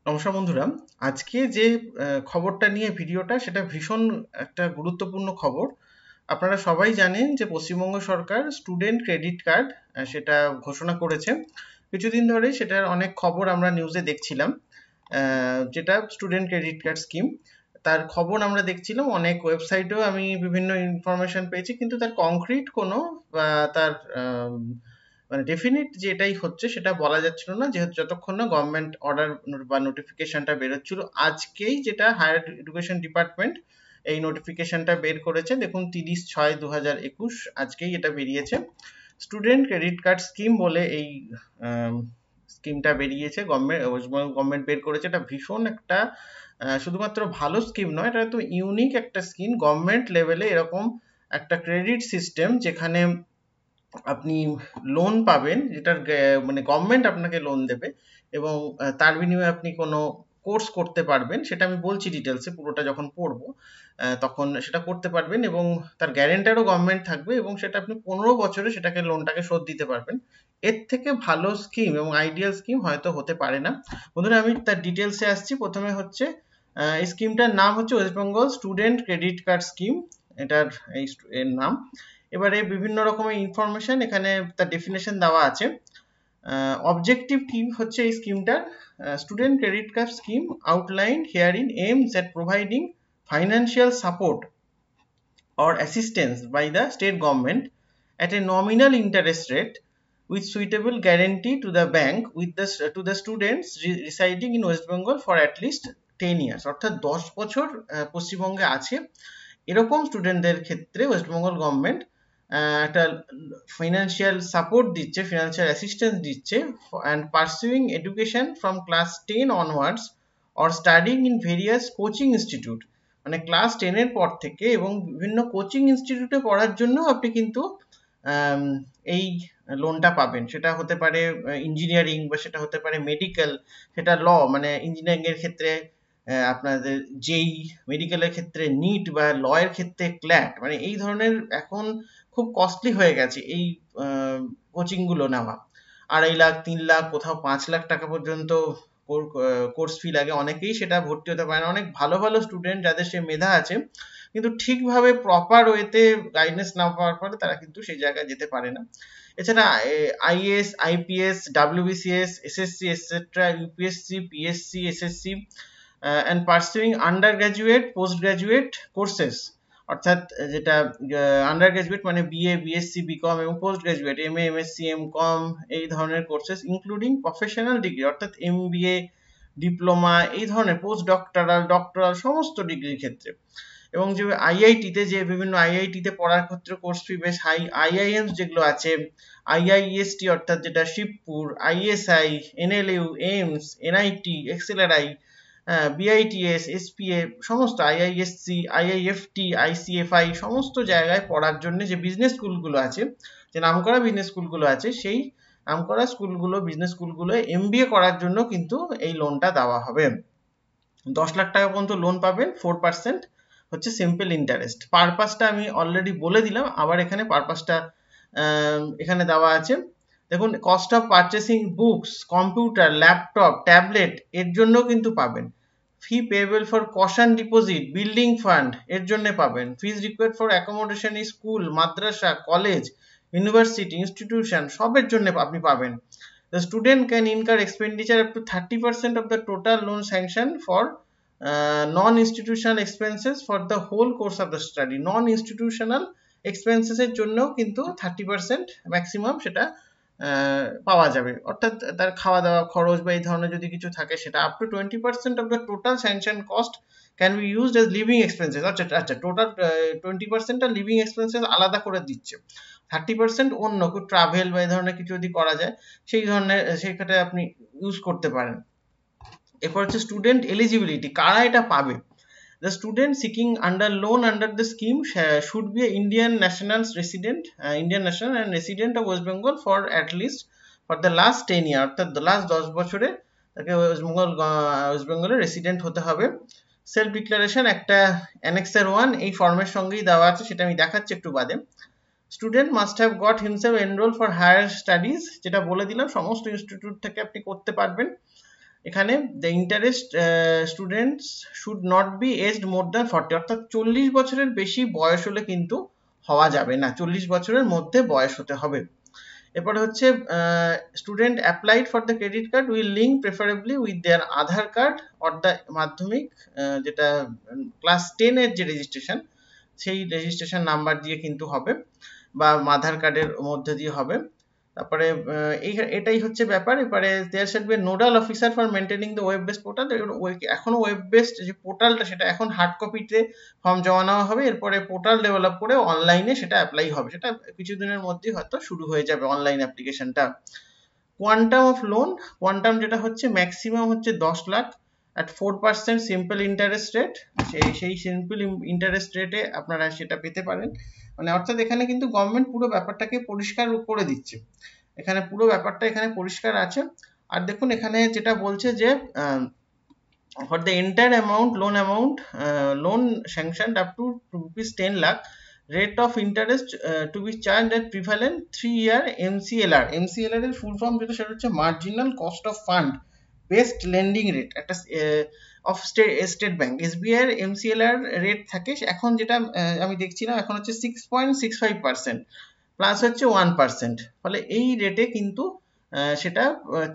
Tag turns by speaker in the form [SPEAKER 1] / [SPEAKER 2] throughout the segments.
[SPEAKER 1] নমস্কার বন্ধুরা, আজকে যে খবরটা নিয়ে ভিডিওটা সেটা ভীষণ একটা গুরুত্বপূর্ণ খবর। আপনারা সবাই জানেন যে পশ্চিমবঙ্গ সরকার স্টুডেন্ট ক্রেডিট কার্ড সেটা ঘোষণা করেছে। কিছুদিন ধরে সেটার অনেক খবর আমরা নিউজে দেখছিলাম, যেটা স্টুডেন্ট ক্রেডিট কার্ড স্কিম। তার খবর আমরা দেখছিলাম, অনেক ওয়েবসাইটেও আমি বিভিন্ন ইনফরমেশন পেয়েছি, কিন্তু তার কংক্রিট কোনো বা তার মানে ডেফিনিট যে এটাই হচ্ছে সেটা বলা যাচ্ছিল না, যেহেতু যতক্ষণ না গভর্নমেন্ট অর্ডার বা নোটিফিকেশনটা বেরোচ্ছিল। আজকেই যেটা হায়ার এডুকেশন ডিপার্টমেন্ট এই নোটিফিকেশনটা বের করেছে, দেখুন 30/6/2021 আজকেই এটা বেরিয়েছে। স্টুডেন্ট ক্রেডিট কার্ড স্কিম বলে এই স্কিমটা বেরিয়েছে, গভর্নমেন্ট বের করেছে। এটা ভীষণ একটা শুধুমাত্র ভালো স্কিম নয়, এটা তো ইউনিক একটা স্কিম। গভর্নমেন্ট লেভেলে এরকম একটা ক্রেডিট সিস্টেম যেখানে আপনি লোন পাবেন, যেটার মানে গভর্নমেন্ট আপনাকে লোন দেবে এবং তার বিনিময়ে আপনি কোনো কোর্স করতে পারবেন। সেটা আমি বলছি ডিটেলসে, পুরোটা যখন পড়বো তখন সেটা করতে পারবেন এবং তার গ্যারেন্টারও গভর্নমেন্ট থাকবে এবং সেটা আপনি 15 বছরে সেটাকে লোনটাকে শোধ দিতে পারবেন। এর থেকে ভালো স্কিম এবং আইডিয়াল স্কিম হয়তো হতে পারে না। বন্ধুরা, আমি তার ডিটেলসে আসছি। প্রথমে হচ্ছে এই স্কিমটার নাম হচ্ছে West Bengal student credit card scheme, এটার এর নাম। এবারে বিভিন্ন রকমের ইনফরমেশন এখানে তার ডেফিনেশন দেওয়া আছে। অবজেক্টিভ কি হচ্ছে এই স্কিমটার? Student credit card scheme outline herein aims at providing financial support or assistance by the state government at a nominal interest rate with suitable guarantee to the bank to the students residing in West Bengal for at least 10 years, অর্থাৎ 10 বছর পশ্চিমবঙ্গে আছে এরকম স্টুডেন্টদের ক্ষেত্রে West Bengal government একটা financial support দিচ্ছে, financial assistance দিচ্ছে, and pursuing education from class 10 onwards or studying in various coaching institute. মানে ক্লাস 10-এর পর থেকে এবং বিভিন্ন কোচিং ইনস্টিটিউটে পড়ার জন্য আপনি কিন্তু এই লোনটা পাবেন। সেটা হতে পারে ইঞ্জিনিয়ারিং, বা সেটা হতে পারে মেডিকেল, সেটা ল, মানে ইঞ্জিনিয়ারিং এর ক্ষেত্রে আপনাদের যেই, মেডিকেলের ক্ষেত্রে নিট, বা ল এর ক্ষেত্রে ক্ল্যাট। মানে এই ধরনের এখন খুব কস্টলি হয়ে গেছে এই কোচিং গুলো নেওয়া। 2.5 লাখ, 3 লাখ, কোথাও 5 লাখ টাকা পর্যন্ত কোর্স ফি লাগে। অনেকেই সেটা ভর্তি হতে পারে না। অনেক ভালো ভালো স্টুডেন্ট যাদের সে মেধা আছে কিন্তু ঠিকভাবে প্রপার ওয়েতে গাইডেন্স না পাওয়ার ফলে তারা কিন্তু সেই জায়গায় যেতে পারে না। এছাড়া IAS, IPS, WBCS, SSC etcetera, UPSC, PSC, SSC and pursuing undergraduate post graduate courses, অর্থাৎ যেটা আন্ডার গ্রাজুয়েট মানে বিএ, বিএসসি, বিকম এবং post graduate MA, MSc, MCom এই ধরনের কোর্সেস, ইনক্লুডিং প্রফেশনাল ডিগ্রি অর্থাৎ এমবিএ, ডিপ্লোমা, এই ধরনের পোস্ট ডক্টরাল সমস্ত ডিগ্রির ক্ষেত্রে। এবং যে আইআইটিতে, যে বিভিন্ন আইআইটিতে পড়ার ক্ষেত্রে কোর্স ফি বেশ হাই। আইআইএমস যেগুলো আছে, আইআইএসটি অর্থাৎ যেটা Shibpur, ISI, NLU, AIIMS, NIT, XLRI, BITS, SPA, সমস্ত আইআইএসসি, আইআইএফটি, আইসিএফআই সমস্ত জায়গায় পড়ার জন্য যে বিজনেস স্কুলগুলো আছে, যে নামকরা বিজনেস স্কুলগুলো আছে, সেই নামকরা স্কুলগুলো, বিজনেস স্কুলগুলো এমবিএ করার জন্য কিন্তু এই লোনটা দেওয়া হবে। 10 লাখ টাকা পর্যন্ত লোন পাবেন, 4% হচ্ছে সিম্পল ইন্টারেস্ট। পারপাসটা আমি অলরেডি বলে দিলাম, আবার এখানে পারপাসটা এখানে দেওয়া আছে। দেখুন, cost of purchasing books, computer, laptop, tablet এর জন্য কিন্তু পাবেন। Fee payable for caution deposit, building fund এর জন্য পাবেন। Fees required for accommodation in school, মাদ্রাসা, কলেজ, ইউনিভার্সিটি, ইনস্টিটিউশন সবের জন্য আপনি পাবেন। The student can incur expenditure up to 30% of the total loan sanction for non-institutional expenses for the whole course of the study. Non-institutional expenses এর জন্যও কিন্তু 30% maximum সেটা পাওয়া যাবে। অর্থাৎ তার খাওয়া দাওয়া খরচ বা এই ধরনের যদি কিছু থাকে, সেটা up to 20% of the total sanction cost can be used as living expenses। আচ্ছা, টোটাল 20% আর লিভিং এক্সপেন্সেস আলাদা করে দিচ্ছে। 30% অন্য ট্রাভেল বা এই ধরনের কিছু যদি করা যায়, সেই ধরনের সেক্ষেত্রে আপনি ইউজ করতে পারেন। এরপর হচ্ছে স্টুডেন্ট এলিজিবিলিটি, কারা এটা পাবে? The student seeking under loan under the scheme should be an Indian national and resident of West Bengal for at least for the last 10 years, অর্থাৎ লাস্ট 10 বছরে তাকে ওয়েস্ট বেঙ্গলের রেসিডেন্ট হতে হবে। সেলফ ডিক্লারেশন একটা অ্যানেক্সার 1 এই ফর্মের সঙ্গেই দেওয়া আছে, সেটা আমি দেখাচ্ছি একটু বাদে। Student must have got himself enrol for higher studies, যেটা বলে দিলাম, সমস্ত ইনস্টিটিউট থেকে আপনি করতে পারবেন। এখানে the interest students should not be aged more than 40, অর্থাৎ 40 বছরের বেশি বয়স হলে কিন্তু হওয়া যাবে না, 40 বছরের মধ্যে বয়স হতে হবে। এরপরে হচ্ছে student applied for the credit card will link preferably with their Aadhaar card or the মাধ্যমিক যেটা ক্লাস 10 এর যে রেজিস্ট্রেশন, সেই রেজিস্ট্রেশন নাম্বার দিয়ে কিন্তু হবে, বা আধার কার্ডের মধ্যে দিয়ে হবে। তারপরে এটাই হচ্ছে ব্যাপার। এবারে there should be nodal officer for maintaining the web based portal. এখনো ওয়েব বেসড যে পোর্টালটা সেটা এখন হার্ড কপিতে ফর্ম জমা নেওয়া হবে, এরপরে পোর্টাল ডেভেলপ করে অনলাইনে সেটা অ্যাপ্লাই হবে, সেটা কিছুদিনের মধ্যেই হয়তো শুরু হয়ে যাবে অনলাইন অ্যাপ্লিকেশনটা। কোয়ান্টাম অফ লোন, কোয়ান্টাম যেটা হচ্ছে ম্যাক্সিমাম হচ্ছে 10 lakh at 4% simple interest rate, সেই সিম্পল ইন্টারেস্ট রেটে আপনারা সেটা পেতে পারেন। মানে অর্থাৎ এখানে কিন্তু গভর্নমেন্ট পুরো ব্যাপারটাকে পরিষ্কার করে দিচ্ছে, এখানে পুরো ব্যাপারটা এখানে পরিষ্কার আছে। আর দেখুন এখানে যেটা বলছে যে for the entire amount loan sanctioned up to rupees 10 lakh, rate of interest to be charged at prevalent 3-year MCLR। MCLR এর ফুল ফর্ম যেটা সেটা হচ্ছে marginal cost of fund based lending rate, একটা অফ স্টেট ব্যাংক। এসবিআই এর MCLR rate থাকে এখন, যেটা আমি দেখছিলাম এখন হচ্ছে 6.65% প্লাস হচ্ছে 1%, ফলে এই রেটে কিন্তু সেটা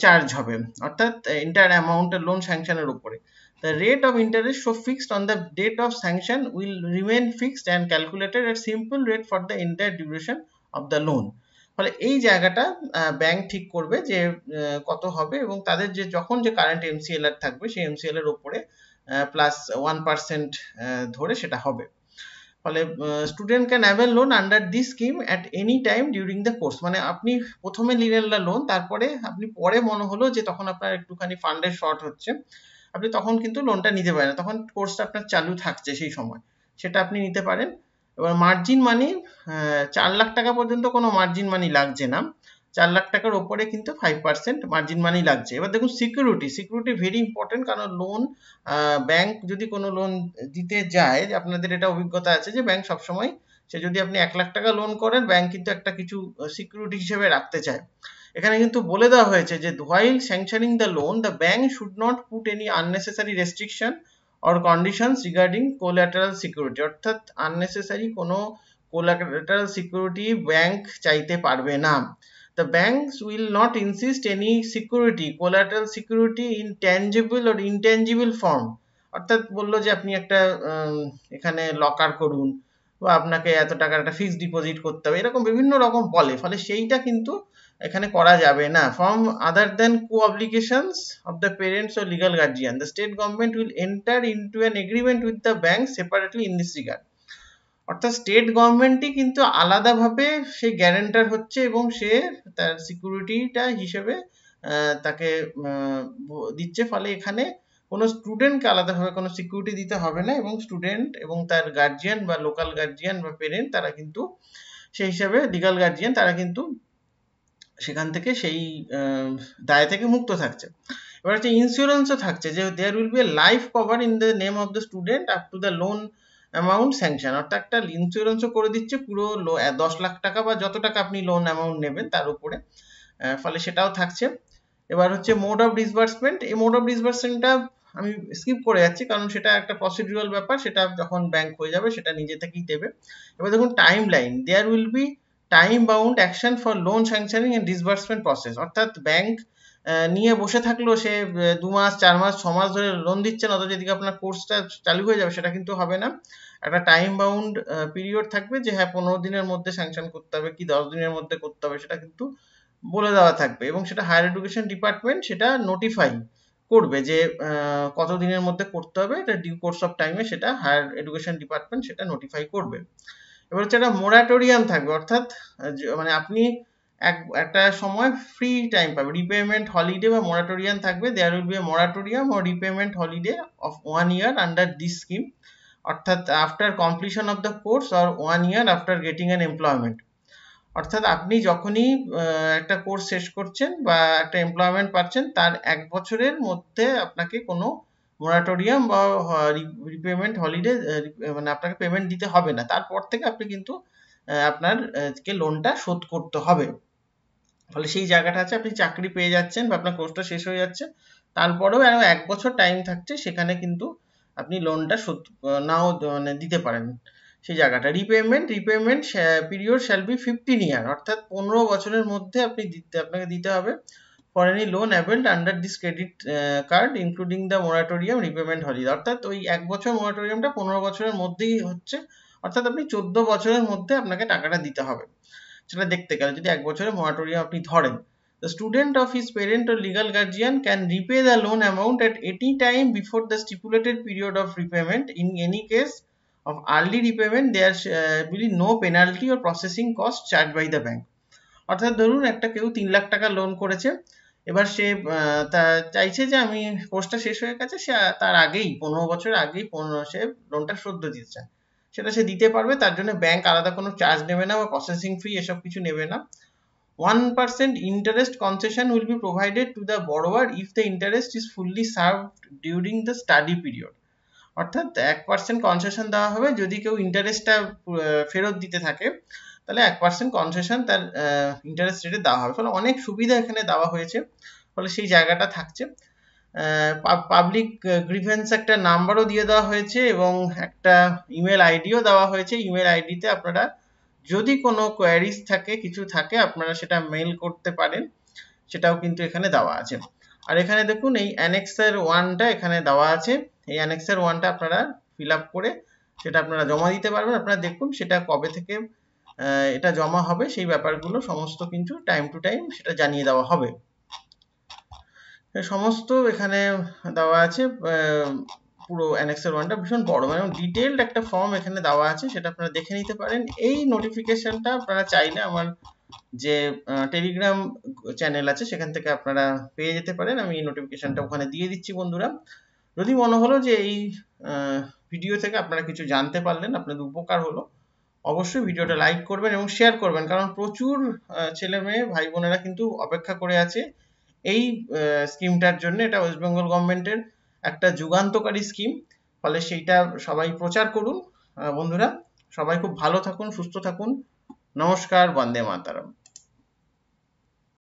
[SPEAKER 1] চার্জ হবে, অর্থাৎ এন্টায়ার অ্যামাউন্ট লোন স্যাংশনের উপরে। The rate of interest so fixed on the date of sanction will remain fixed and calculated at simple rate for the entire duration of the loan। ফলে এই জায়গাটা ব্যাংক ঠিক করবে যে কত হবে, এবং তাদের যে যখন যে কারেন্ট MCLR থাকবে সেই MCLR এর উপরে প্লাস 1% ধরে সেটা হবে। ফলে student can avail loan under this scheme at any time during the course. মানে আপনি প্রথমে নিলেন লোন, তারপরে আপনি পরে মনে হলো যে তখন আপনার একটুখানি ফান্ডের শর্ট হচ্ছে, আপনি তখন কিন্তু লোনটা নিতে পারেন, তখন কোর্সটা আপনার চালু থাকছে সেই সময়, সেটা আপনি নিতে পারেন। এবার মার্জিন মানি 4 লাখ টাকা পর্যন্ত কোনো মার্জিন মানি লাগছে না, 4 লাখ টাকার ওপরে কিন্তু 5% মার্জিন মানি লাগছে। এবার দেখুন সিকিউরিটি ভেরি ইম্পর্টেন্ট, কারণ লোন ব্যাংক যদি কোনো লোন দিতে যায়, আপনাদের এটা অভিজ্ঞতা আছে যে ব্যাংক সবসময় সে যদি আপনি 1 লাখ টাকা লোন করেন, ব্যাংক কিন্তু একটা কিছু সিকিউরিটি হিসেবে রাখতে চায়। এখানে কিন্তু বলে দেওয়া হয়েছে যে while sanctioning the loan the bank should not put any unnecessary restriction or conditions regarding collateral security, অর্থাৎ unnecessary কোনো collateral security ব্যাংক চাইতে পারবে না। The banks will not insist any security collateral security in tangible or intangible form, অর্থাৎ বললো যে আপনি একটা এখানে লকার করুন, বা আপনাকে এত টাকার একটা ফিক্সড ডিপোজিট করতে হবে, এরকম বিভিন্ন রকম বলে, ফলে সেইটা কিন্তু এখানে করা যাবে না। From other then co-obligations of the parents or legal guardian the state government will enter into an agreement with the bank separately in this regard। অর্থাৎ স্টেট গভর্নমেন্টই কিন্তু আলাদাভাবে সে গ্যারান্টার হচ্ছে, এবং সে তার সিকিউরিটিটা হিসেবে তাকে দিচ্ছে, ফলে এখানে কোনো স্টুডেন্টকে আলাদাভাবে কোনো সিকিউরিটি দিতে হবে না, এবং স্টুডেন্ট এবং তার গার্জিয়ান বা লোকাল গার্জিয়ান বা পেরেন্ট তারা কিন্তু সেই হিসাবে লিগাল গার্জিয়ান তারা কিন্তু সেখান থেকে সেই দায় থেকে মুক্ত থাকছে। এবার হচ্ছে ইন্স্যুরেন্সও থাকছে, যে there will be a life cover in the name of the student up to the loan amount sanction, অর্থাৎ একটা ইন্স্যুরেন্সও করে দিচ্ছে পুরো 10 লাখ টাকা বা যত টাকা আপনি লোন অ্যামাউন্ট নেবেন তার উপরে, ফলে সেটাও থাকছে। এবার হচ্ছে মোড অফ ডিসবার্সমেন্ট, এই মোড অফ ডিসবার্সমেন্টটা আমি স্কিপ করে যাচ্ছি কারণ সেটা একটা প্রসিডিউরাল ব্যাপার, সেটা যখন ব্যাংক হয়ে যাবে সেটা নিজে থেকেই দেবে। এবার দেখুন time line, there will be time bound action for loan sanctioning and disbursement process, অর্থাৎ ব্যাংক নিয়ে বসে থাকলো সে 2 মাস 4 মাস 6 মাস ধরে লোন দিচ্ছে না, অথচ এদিকে আপনার কোর্সটা চালু হয়ে যাবে, সেটা কিন্তু হবে না। একটা টাইম বাউন্ড পিরিয়ড থাকবে যে হ্যাঁ 15 দিনের মধ্যে স্যাংশন করতে হবে কি 10 দিনের মধ্যে করতে হবে, সেটা কিন্তু বলে দেওয়া থাকবে, এবং সেটা হায়ার এডুকেশন ডিপার্টমেন্ট সেটা নোটিফাই করবে যে কত দিনের মধ্যে করতে হবে, এটা ডিউ কোর্স অফ টাইমে সেটা হায়ার এডুকেশন ডিপার্টমেন্ট সেটা নোটিফাই করবে। এবার হচ্ছে একটা মোরাটোরিয়াম থাকবে, অর্থাৎ মানে আপনি একটা সময় ফ্রি টাইম পাবে, রিপেমেন্ট হলিডে বা মোরাটোরিয়াম থাকবে। There will be a moratorium or repayment holiday of 1 year under this scheme, অর্থাৎ after completion of the course or 1 year after getting an employment, অর্থাৎ আপনি যখনই একটা কোর্স শেষ করছেন বা একটা এমপ্লয়মেন্ট পাচ্ছেন তার 1 বছরের মধ্যে আপনাকে কোনো মোরাটোরিয়াম বা রিপেমেন্ট হলিডে মানে আপনাকে পেমেন্ট দিতে হবে না, তারপর থেকে আপনি কিন্তু আপনার কে লোনটা শোধ করতে হবে। ফলে সেই জায়গাটা আছে, আপনি চাকরি পেয়ে যাচ্ছেন বা আপনার কোর্সটা শেষ হয়ে যাচ্ছে, তারপরেও আরো 1 বছর টাইম থাকছে, সেখানে কিন্তু আপনি লোনটা নাও মানে দিতে পারেন সেই জায়গাটা। রিপেমেন্ট পিরিয়ড শ্যাল বি 15 ইয়ার, অর্থাৎ 15 বছরের মধ্যে আপনাকে দিতে হবে for any loan অ্যাভেলড under this credit card including the moratorium repayment holiday. অর্থাৎ ওই 1 বছর মোরাটোরিয়ামটা 15 বছরের মধ্যেই হচ্ছে, অর্থাৎ আপনি 14 বছরের মধ্যে আপনাকে টাকাটা দিতে হবে সেটা দেখতে গেলে, যদি 1 বছরের মোরাটোরিয়াম আপনি ধরেন। The student of his parent or legal guardian can repay the loan amount at any time before the stipulated period of repayment. In any case of early repayment, there will be no penalty or processing cost charged by the bank. অর্থাৎ ধরুন একটা কেউ 3 লাখ টাকা loan করেছে, এবার সে চাইছে যে আমি কোর্সটা শেষ হয়ে গেছে, সে তার আগেই 15 বছর আগেই সে লোনটা শোধ দিতে চায়, সেটা সে দিতে পারবে। তার জন্য ব্যাংক আলাদা কোনো চার্জ নেবে না বা প্রসেসিং ফি এসব কিছু নেবে না। 1% interest concession will be provided to the borrower if the interest is fully served during the study period. অর্থাৎ 1% কনসেশন দেওয়া হবে যদি কেউ ইন্টারেস্টটা ফেরত দিতে থাকে, তাহলে 1% কনসেশন তার ইন্টারেস্ট রেটে দেওয়া হবে। ফলে অনেক সুবিধা এখানে দেওয়া হয়েছে, ফলে সেই জায়গাটা থাকছে। পাবলিক গ্রিভেন্স একটা নাম্বারও দিয়ে দেওয়া হয়েছে এবং একটা ইমেল আইডিও দেওয়া হয়েছে। ইমেল আইডিতে আপনারা যদি কোনো কোয়ারিজ থাকে, কিছু থাকে, আপনারা সেটা মেল করতে পারেন, সেটাও কিন্তু এখানে দেওয়া আছে। আর এখানে দেখুন এই অ্যানেক্সার 1টা এখানে দেওয়া আছে, এই অ্যানেক্সার 1টা আপনারা ফিল আপ করে সেটা আপনারা জমা দিতে পারবেন। আপনারা দেখুন সেটা কবে থেকে এটা জমা হবে, সেই ব্যাপারগুলো সমস্ত কিন্তু টাইম টু টাইম সেটা জানিয়ে দেওয়া হবে। সমস্ত এখানে দেওয়া আছে। পুরো অ্যানেক্সার 1টা ভীষণ বড়, মানে ডিটেইলড একটা ফর্ম এখানে দেওয়া আছে, সেটা আপনারা দেখে নিতে পারেন। এই নোটিফিকেশনটা আপনারা চাইলে আমার যে টেলিগ্রাম চ্যানেল আছে সেখান থেকে আপনারা পেয়ে যেতে পারেন। আমি এই নোটিফিকেশনটা ওখানে দিয়ে দিচ্ছি বন্ধুরা। যদি মনে হলো যে এই ভিডিও থেকে আপনারা কিছু জানতে পারলেন, আপনাদের উপকার হলো, অবশ্যই ভিডিওটা লাইক করবেন এবং শেয়ার করবেন, কারণ প্রচুর ছেলে মেয়ে ভাই বোনেরা কিন্তু অপেক্ষা করে আছে এই স্কিমটার জন্য। এটা ওয়েস্ট বেঙ্গল গভর্নমেন্টের একটা যুগান্তকারী স্কিম, ফলে সেইটা সবাই প্রচার করুন। বন্ধুরা সবাই খুব ভালো থাকুন, সুস্থ থাকুন। নমস্কার, বন্দে মাতরম।